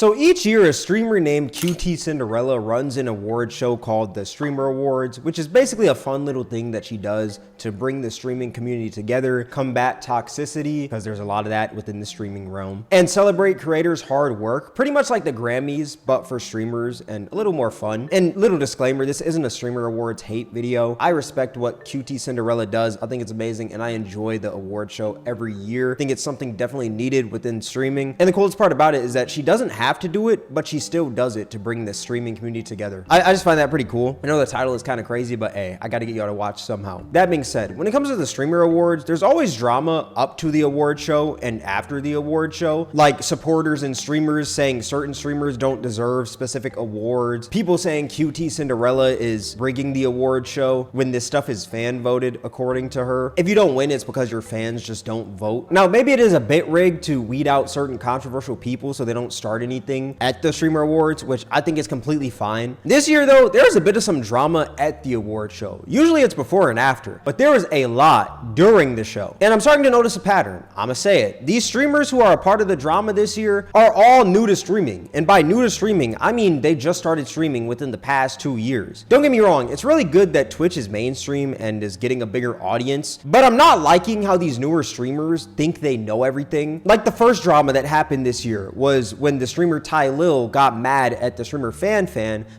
So each year, a streamer named QT Cinderella runs an award show called the Streamer Awards, which is basically a fun little thing that she does to bring the streaming community together, combat toxicity, because there's a lot of that within the streaming realm, and celebrate creators' hard work, pretty much like the Grammys, but for streamers and a little more fun. And little disclaimer, this isn't a Streamer Awards hate video. I respect what QT Cinderella does. I think it's amazing, and I enjoy the award show every year. I think it's something definitely needed within streaming. And the coolest part about it is that she doesn't have to do it, but she still does it to bring the streaming community together. I just find that pretty cool. I know the title is kind of crazy, but hey, I gotta get y'all to watch somehow. That being said, when it comes to the Streamer Awards, there's always drama up to the award show and after the award show, like supporters and streamers saying certain streamers don't deserve specific awards, people saying QT Cinderella is rigging the award show when this stuff is fan voted according to her. If you don't win, it's because your fans just don't vote. Now, maybe it is a bit rigged to weed out certain controversial people so they don't start anything at the Streamer Awards, which I think is completely fine. This year though, there's a bit of some drama at the award show. Usually it's before and after, but there was a lot during the show. And I'm starting to notice a pattern. I'ma say it. These streamers who are a part of the drama this year are all new to streaming. And by new to streaming, I mean they just started streaming within the past 2 years. Don't get me wrong, it's really good that Twitch is mainstream and is getting a bigger audience, but I'm not liking how these newer streamers think they know everything. Like the first drama that happened this year was when the streamer Tai Liil got mad at the streamer Fan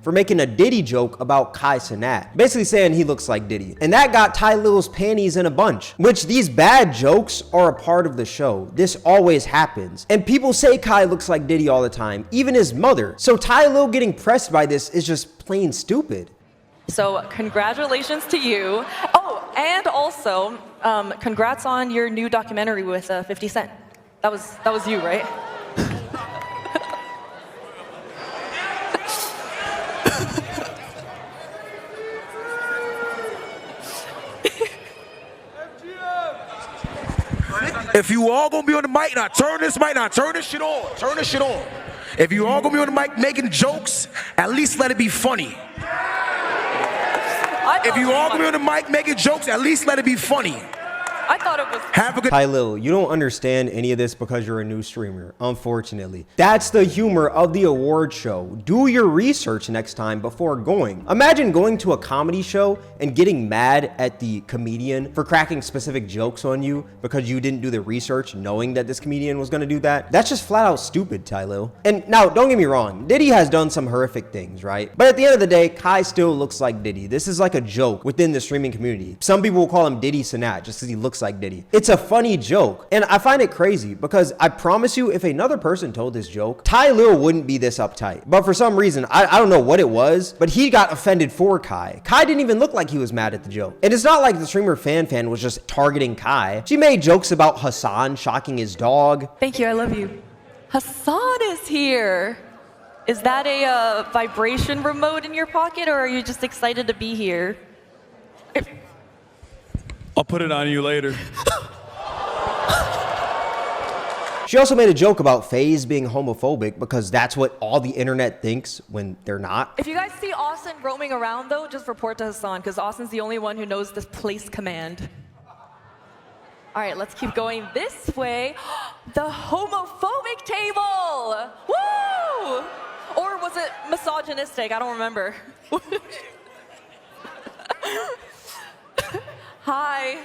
for making a Diddy joke about Kai Cenat, basically saying he looks like Diddy. And that got Tai Lil's panties in a bunch, which these bad jokes are a part of the show. This always happens. And people say Kai looks like Diddy all the time, even his mother. So Tai Liil getting pressed by this is just plain stupid. So congratulations to you. Oh, and also congrats on your new documentary with 50 Cent. That was you, right? If you all gonna be on the mic, now turn this mic, now turn this shit on, turn this shit on. If you all gonna be on the mic making jokes, at least let it be funny. If you all gonna be on the mic making jokes, at least let it be funny. I thought it was. Have a good. Tai Liil, you don't understand any of this because you're a new streamer, unfortunately. That's the humor of the award show. Do your research next time before going. Imagine going to a comedy show and getting mad at the comedian for cracking specific jokes on you because you didn't do the research knowing that this comedian was gonna do that. That's just flat out stupid, Tai Liil. And now, don't get me wrong, Diddy has done some horrific things, right? But at the end of the day, Kai still looks like Diddy. This is like a joke within the streaming community. Some people will call him Diddy Cenat just because he looks like Diddy. It's a funny joke. And I find it crazy because I promise you, if another person told this joke, Tai Liil wouldn't be this uptight. But for some reason, I don't know what it was, but he got offended for Kai. Kai didn't even look like he was mad at the joke. And it's not like the streamer Fan was just targeting Kai. She made jokes about Hassan shocking his dog. Thank you, I love you. Hassan is here. Is that a vibration remote in your pocket, or are you just excited to be here? I'll put it on you later. She also made a joke about FaZe being homophobic because that's what all the internet thinks when they're not. If you guys see Austin roaming around though, just report to Hassan because Austin's the only one who knows this place command. All right, let's keep going this way. The homophobic table! Woo! Or was it misogynistic? I don't remember. Hi.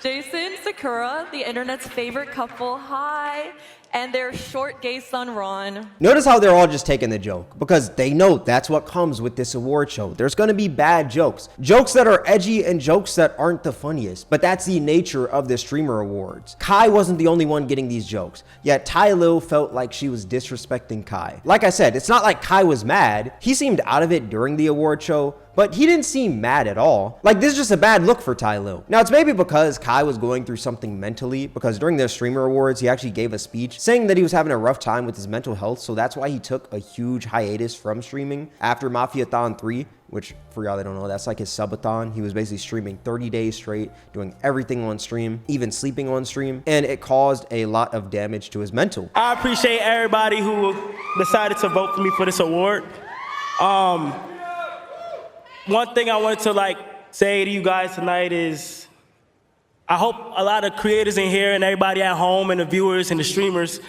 Jason, Sakura, the internet's favorite couple, hi. And their short gay son, Ron. Notice how they're all just taking the joke because they know that's what comes with this award show. There's gonna be bad jokes. Jokes that are edgy and jokes that aren't the funniest, but that's the nature of the Streamer Awards. Kai wasn't the only one getting these jokes, yet Tai Liil felt like she was disrespecting Kai. Like I said, it's not like Kai was mad. He seemed out of it during the award show, but he didn't seem mad at all. Like, this is just a bad look for Tai Liil. Now, it's maybe because Kai was going through something mentally, because during the Streamer Awards, he actually gave a speech saying that he was having a rough time with his mental health, so that's why he took a huge hiatus from streaming after Mafiathon 3, which, for y'all that don't know, that's like his subathon. He was basically streaming 30 days straight, doing everything on stream, even sleeping on stream, and it caused a lot of damage to his mental. I appreciate everybody who decided to vote for me for this award. One thing I wanted to say to you guys tonight is I hope a lot of creators in here and everybody at home and the viewers and the streamers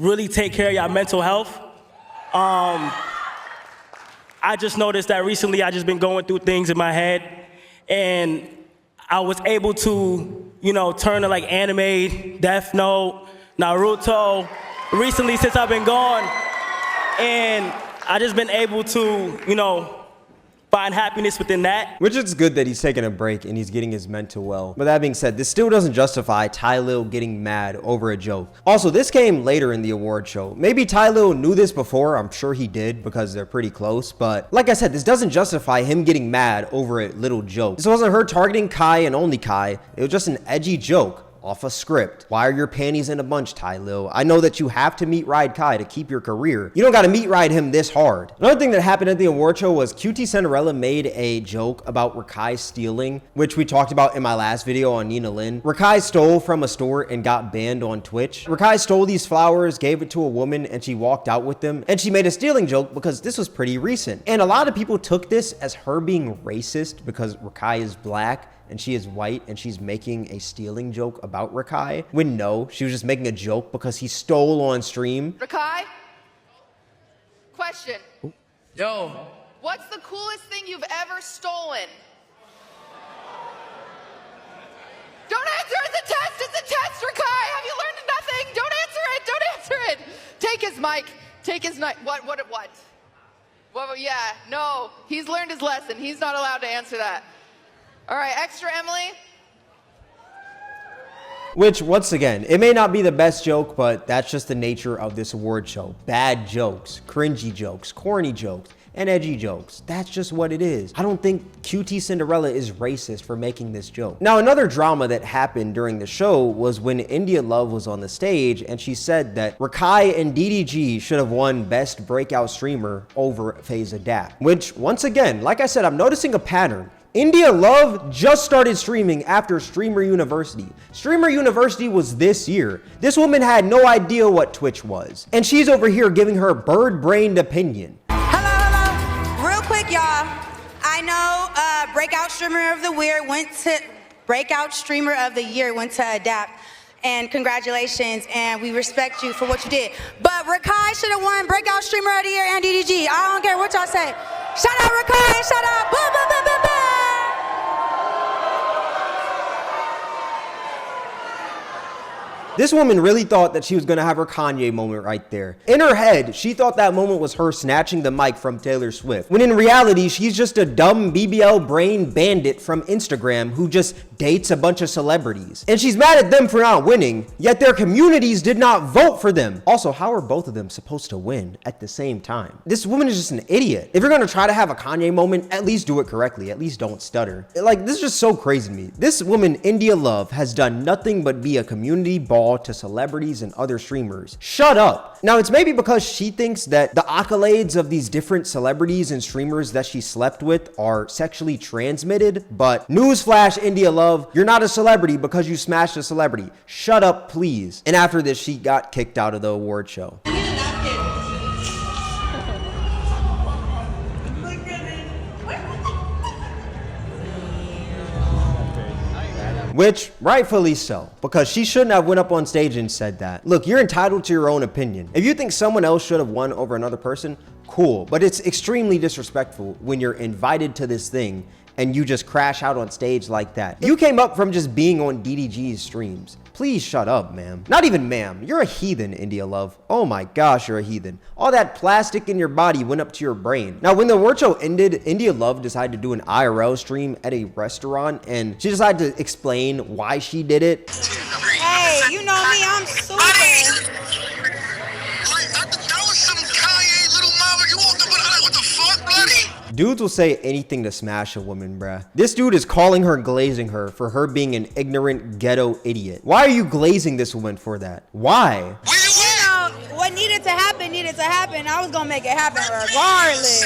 really take care of your mental health. I just noticed that recently I just been going through things in my head, and I was able to, turn to like anime, Death Note, Naruto, recently since I've been gone, and I just been able to, find happiness within that. Which is good that he's taking a break and he's getting his mental well. But that being said, this still doesn't justify Tai Liil getting mad over a joke. Also, this came later in the award show. Maybe Tai Liil knew this before. I'm sure he did because they're pretty close. But like I said, this doesn't justify him getting mad over a little joke. This wasn't her targeting Kai and only Kai. It was just an edgy joke off a script. Why are your panties in a bunch, Tai Liil? I know that you have to meet ride Kai to keep your career. You don't gotta meet ride him this hard. Another thing that happened at the award show was QT Cinderella made a joke about Rakai stealing, which we talked about in my last video on Nina Lin. Rakai stole from a store and got banned on Twitch. Rakai stole these flowers, gave it to a woman, and she walked out with them. And she made a stealing joke because this was pretty recent. And a lot of people took this as her being racist because Rakai is black and she is white and she's making a stealing joke about Rakai, when no, she was just making a joke because he stole on stream. Rakai? Question. Yo. What's the coolest thing you've ever stolen? Don't answer it, it's a test, it's a test, Rakai! Have you learned nothing? Don't answer it, don't answer it! Take his mic, take his mic. What? Well, yeah, no, he's learned his lesson. He's not allowed to answer that. All right, extra Emily. Which, once again, it may not be the best joke, but that's just the nature of this award show. Bad jokes, cringy jokes, corny jokes, and edgy jokes. That's just what it is. I don't think QT Cinderella is racist for making this joke. Now, another drama that happened during the show was when India Love was on the stage and she said that Rakai and DDG should have won Best Breakout Streamer over FaZe Adapt. Which, once again, like I said, I'm noticing a pattern. India Love just started streaming after Streamer University. Streamer University was this year. This woman had no idea what Twitch was. And she's over here giving her bird-brained opinion. Hello. Real quick, y'all. I know Breakout Streamer of the Year went to Adapt. And congratulations, and we respect you for what you did. But Rakai should have won Breakout Streamer of the Year and DDG. I don't care what y'all say. Shout out Rakai, shout out, boom, boom, boom, boom, boom. This woman really thought that she was gonna have her Kanye moment right there. In her head, she thought that moment was her snatching the mic from Taylor Swift, when in reality, she's just a dumb BBL brain bandit from Instagram who just dates a bunch of celebrities. And she's mad at them for not winning, yet their communities did not vote for them. Also, how are both of them supposed to win at the same time? This woman is just an idiot. If you're gonna try to have a Kanye moment, at least do it correctly. At least don't stutter. Like, this is just so crazy to me. This woman, India Love, has done nothing but be a community ball to celebrities and other streamers. Shut up. Now, it's maybe because she thinks that the accolades of these different celebrities and streamers that she slept with are sexually transmitted, but newsflash, India Love, you're not a celebrity because you smashed a celebrity. Shut up, please. And after this, she got kicked out of the award show. Which, rightfully so, because she shouldn't have went up on stage and said that. Look, you're entitled to your own opinion. If you think someone else should have won over another person, cool. But it's extremely disrespectful when you're invited to this thing and you just crash out on stage like that. You came up from just being on DDG's streams. Please shut up, ma'am. Not even ma'am. You're a heathen, India Love. Oh my gosh, you're a heathen. All that plastic in your body went up to your brain. Now, when the award show ended, India Love decided to do an IRL stream at a restaurant, and she decided to explain why she did it. Hey, you know me, I'm super. That was some Kanye little mama. You walked up with what the fuck, buddy? Dudes will say anything to smash a woman, bruh. This dude is calling her, glazing her for her being an ignorant ghetto idiot. Why are you glazing this woman for that? Why? You know, what needed to happen. I was gonna make it happen regardless.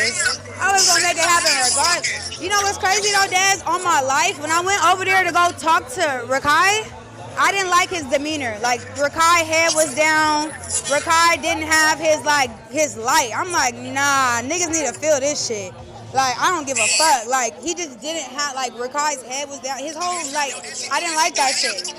You know what's crazy though, Dez? On my life, when I went over there to go talk to Rakai, I didn't like his demeanor. Like, Rakai head was down. Rakai didn't have his light. I'm like, nah, niggas need to feel this shit. Like, I don't give a fuck. Like, he just didn't have, like, Rakai's head was down. His whole, like, I didn't like that shit.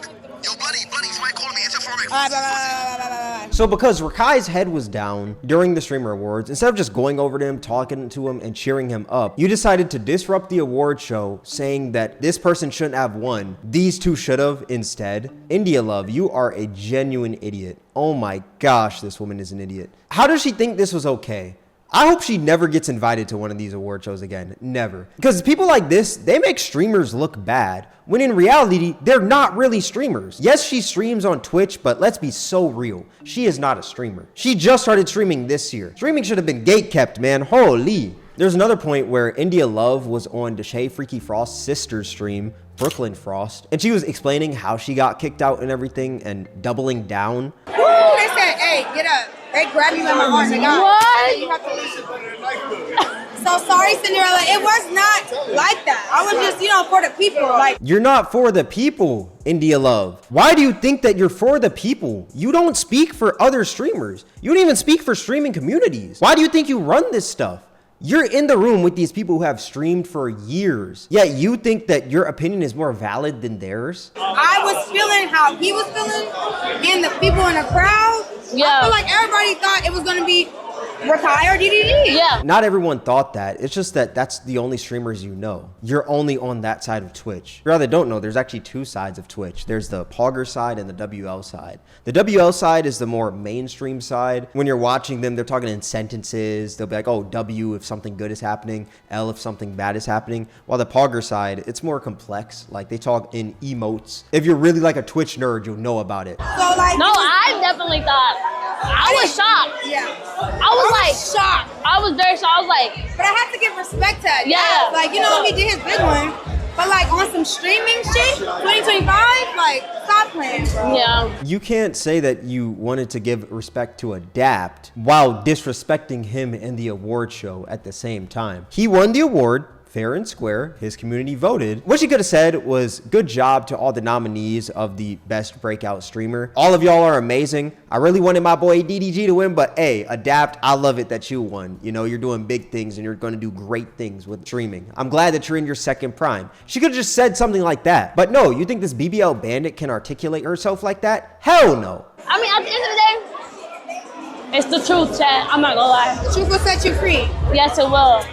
Yo, buddy, somebody calling me. Answer for me. All right, bye. So because Rakai's head was down during the Streamer Awards, instead of just going over to him, talking to him, and cheering him up, you decided to disrupt the award show, saying that this person shouldn't have won. These two should have instead. India Love, you are a genuine idiot. Oh my gosh, this woman is an idiot. How does she think this was okay? I hope she never gets invited to one of these award shows again. Never. Because people like this, they make streamers look bad, when in reality, they're not really streamers. Yes, she streams on Twitch, but let's be so real. She is not a streamer. She just started streaming this year. Streaming should have been gatekept, man. Holy. There's another point where India Love was on Deshae Freaky Frost's sister's stream, Brooklyn Frost, and she was explaining how she got kicked out and everything and doubling down. They said, hey, get up. They grabbed you in my arm. What? You have to leave. So sorry, Cinderella. It was not like that. I was just, for the people. Like, you're not for the people, India Love. Why do you think that you're for the people? You don't speak for other streamers. You don't even speak for streaming communities. Why do you think you run this stuff? You're in the room with these people who have streamed for years, yet you think that your opinion is more valid than theirs? I was feeling how he was feeling, and the people in the crowd. Yeah. I feel like everybody thought it was going to be Rakai or DDD. Yeah. Not everyone thought that. It's just that that's the only streamers you know. You're only on that side of Twitch. For that don't know, there's actually two sides of Twitch. There's the Pogger side and the WL side. The WL side is the more mainstream side. When you're watching them, they're talking in sentences. They'll be like, oh, W if something good is happening, L if something bad is happening. While the Pogger side, it's more complex. Like they talk in emotes. If you're really like a Twitch nerd, you'll know about it. So like, no, I definitely thought. I was shocked. Yeah. I was like shocked. I was very shocked. I was like, but I have to give respect to it. Yeah. Like, he did his big one. But like on some streaming shit, 2025, like stop playing, bro. Yeah. You can't say that you wanted to give respect to Adapt while disrespecting him in the award show at the same time. He won the award. Fair and square, his community voted. What she could have said was, good job to all the nominees of the best breakout streamer. All of y'all are amazing. I really wanted my boy DDG to win, but hey, Adapt, I love it that you won. You're doing big things and you're gonna do great things with streaming. I'm glad that you're in your second prime. She could have just said something like that. But no, you think this BBL bandit can articulate herself like that? Hell no. I mean, at the end of the day, it's the truth, Chad. I'm not gonna lie. The truth will set you free. Yes, it will.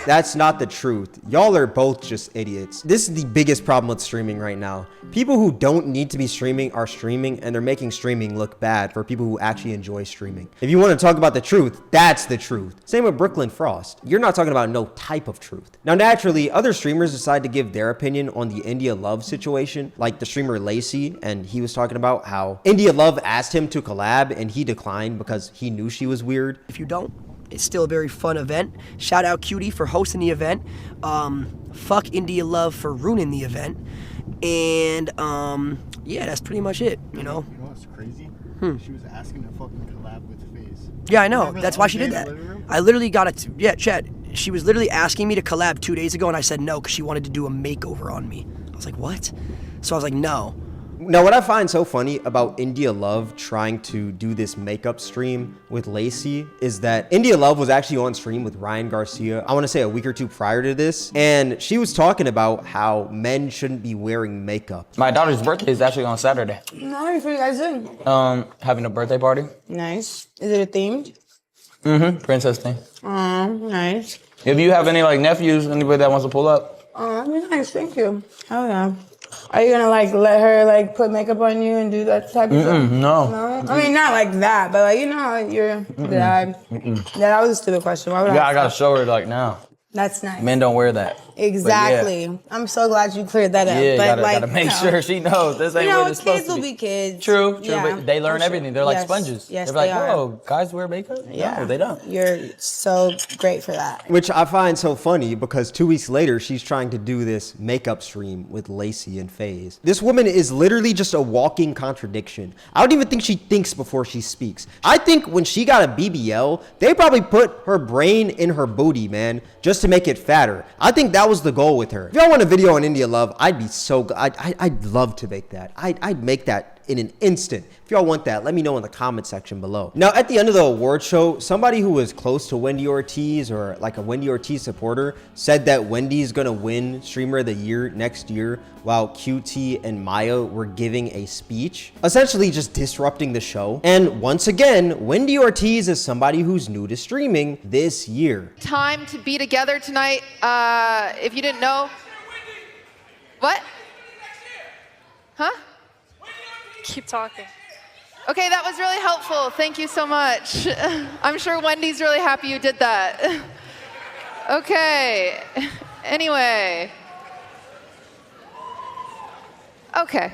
That's not the truth. Y'all are both just idiots. This is the biggest problem with streaming right now. People who don't need to be streaming are streaming, and they're making streaming look bad for people who actually enjoy streaming. If you want to talk about the truth, that's the truth. Same with Brooklyn Frost. You're not talking about no type of truth. Now, naturally, other streamers decide to give their opinion on the India Love situation, like the streamer Lacy, and he was talking about how India Love asked him to collab, and he declined because he knew she was weird. If you don't, it's still a very fun event. Shout out Cutie for hosting the event. Fuck India Love for ruining the event. And yeah, that's pretty much it, You know what's crazy? She was asking to fucking collab with FaZe. Yeah, I know. That's why she did that. I literally got it. Yeah, Chad. She was literally asking me to collab 2 days ago, and I said no because she wanted to do a makeover on me. I was like, what? So I was like, no. Now, what I find so funny about India Love trying to do this makeup stream with Lacy is that India Love was actually on stream with Ryan Garcia, I want to say a week or two prior to this, and she was talking about how men shouldn't be wearing makeup. My daughter's birthday is actually on Saturday. Nice, what are you guys doing? Having a birthday party. Nice. Is it a themed? Mm-hmm, princess thing. Nice. If you have any nephews, anybody that wants to pull up. That'd be nice, thank you. Oh yeah. Are you gonna let her put makeup on you and do that type of stuff? No. I mean, not like that, but you're dad. Yeah, that was a stupid question. Why would I gotta show her now. That's nice. Men don't wear that. Exactly. Yeah. I'm so glad you cleared that up. Yeah, but gotta make sure she knows this ain't what it's supposed to be. Kids will be kids. True, yeah, but they learn everything. They're like sponges. Yes, They're like, are. oh, guys wear makeup? Yeah. No, they don't. You're so great for that. Which I find so funny because 2 weeks later, she's trying to do this makeup stream with Lacy and FaZe. This woman is literally just a walking contradiction. I don't even think she thinks before she speaks. I think when she got a BBL, they probably put her brain in her booty, man, just to make it fatter. I think that was the goal with her. If y'all want a video on India Love, I'd be so good. I'd love to make that. I'd make that in an instant. If y'all want that, let me know in the comment section below. Now, at the end of the award show, somebody who was close to Wendy Ortiz or like a Wendy Ortiz supporter said that Wendy's gonna win Streamer of the Year next year while QT and Maya were giving a speech, essentially just disrupting the show. And once again, Wendy Ortiz is somebody who's new to streaming this year. Time to be together tonight. If you didn't know. What? Huh? Keep talking. Okay, that was really helpful. Thank you so much. I'm sure Wendy's really happy you did that. Okay. Anyway. Okay.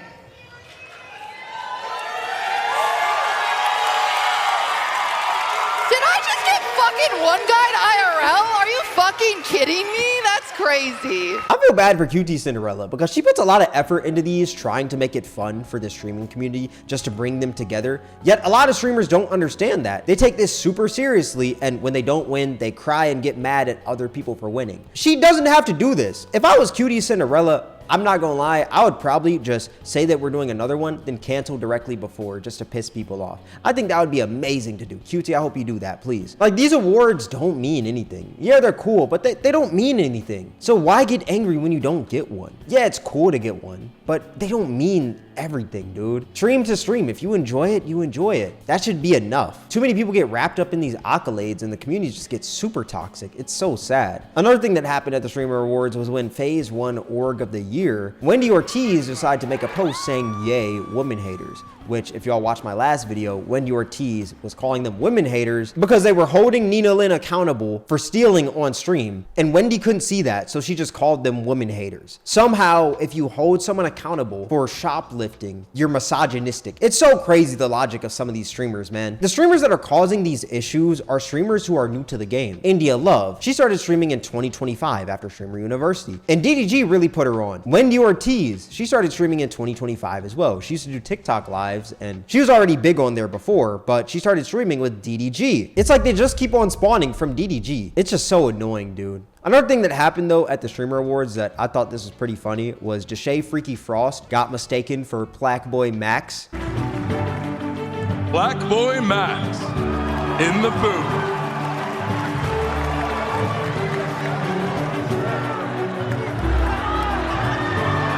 Did I just get fucking one guy to IRL? Are you fucking kidding me? That's crazy. I feel bad for QT Cinderella because she puts a lot of effort into these, trying to make it fun for the streaming community, just to bring them together. Yet a lot of streamers don't understand that. They take this super seriously, and when they don't win, they cry and get mad at other people for winning. She doesn't have to do this. If I was QT Cinderella, I'm not gonna lie, I would probably just say that we're doing another one, then cancel directly before, just to piss people off. I think that would be amazing to do. QT, I hope you do that, please. Like, these awards don't mean anything. Yeah, they're cool, but they don't mean anything. So why get angry when you don't get one? Yeah, it's cool to get one, but they don't mean everything, dude. Stream to stream. If you enjoy it, you enjoy it. That should be enough. Too many people get wrapped up in these accolades and the community just gets super toxic. It's so sad. Another thing that happened at the Streamer Awards was when FaZe won Org of the Year, Wendy Ortiz decided to make a post saying, "Yay, women haters." Which, if y'all watched my last video, Wendy Ortiz was calling them women haters because they were holding Nina Lynn accountable for stealing on stream. And Wendy couldn't see that, so she just called them women haters. Somehow, if you hold someone accountable for shoplifting, you're misogynistic. It's so crazy, the logic of some of these streamers, man. The streamers that are causing these issues are streamers who are new to the game. India Love, she started streaming in 2025 after Streamer University. And DDG really put her on. Wendy Ortiz, she started streaming in 2025 as well. She used to do TikTok lives, and she was already big on there before, but she started streaming with DDG. It's like they just keep on spawning from DDG. It's just so annoying, dude. Another thing that happened though at the Streamer Awards that I thought this was pretty funny was Deshae Freaky Frost got mistaken for Black Boy Max. Black Boy Max in the booth.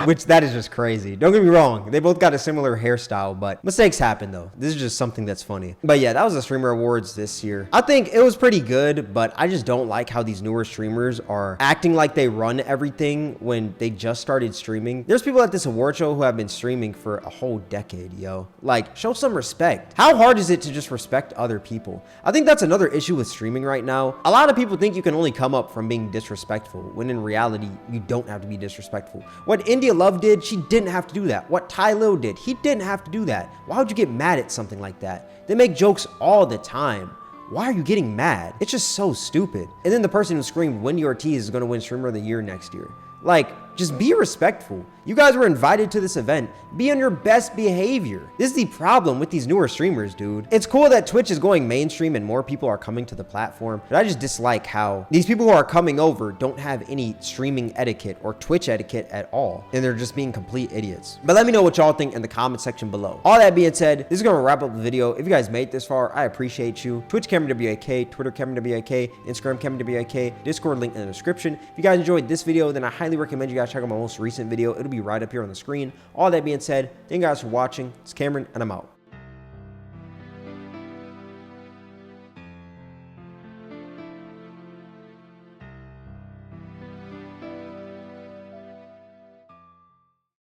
Which, that is just crazy. Don't get me wrong, they both got a similar hairstyle, but mistakes happen though. This is just something that's funny. But yeah, that was the Streamer Awards this year. I think it was pretty good, but I just don't like how these newer streamers are acting like they run everything when they just started streaming. There's people at this award show who have been streaming for a whole decade, yo. Like, show some respect. How hard is it to just respect other people? I think that's another issue with streaming right now. A lot of people think you can only come up from being disrespectful, when in reality, you don't have to be disrespectful. What India Love did, she didn't have to do that. What Tai Liil did, he didn't have to do that. Why would you get mad at something like that? They make jokes all the time. Why are you getting mad? It's just so stupid. And then the person who screamed Wendy Ortiz is gonna win Streamer of the Year next year. Like, just be respectful. You guys were invited to this event. Be on your best behavior. This is the problem with these newer streamers, dude. It's cool that Twitch is going mainstream and more people are coming to the platform, but I just dislike how these people who are coming over don't have any streaming etiquette or Twitch etiquette at all, and they're just being complete idiots. But let me know what y'all think in the comment section below. All that being said, this is gonna wrap up the video. If you guys made it this far, I appreciate you. Twitch Cameron WAK, Twitter Cameron WAK, Instagram Cameron WAK, Discord link in the description. If you guys enjoyed this video, then I highly recommend you guys check out my most recent video. It'll be right up here on the screen. All that being said, thank you guys for watching. It's Cameron, and I'm out.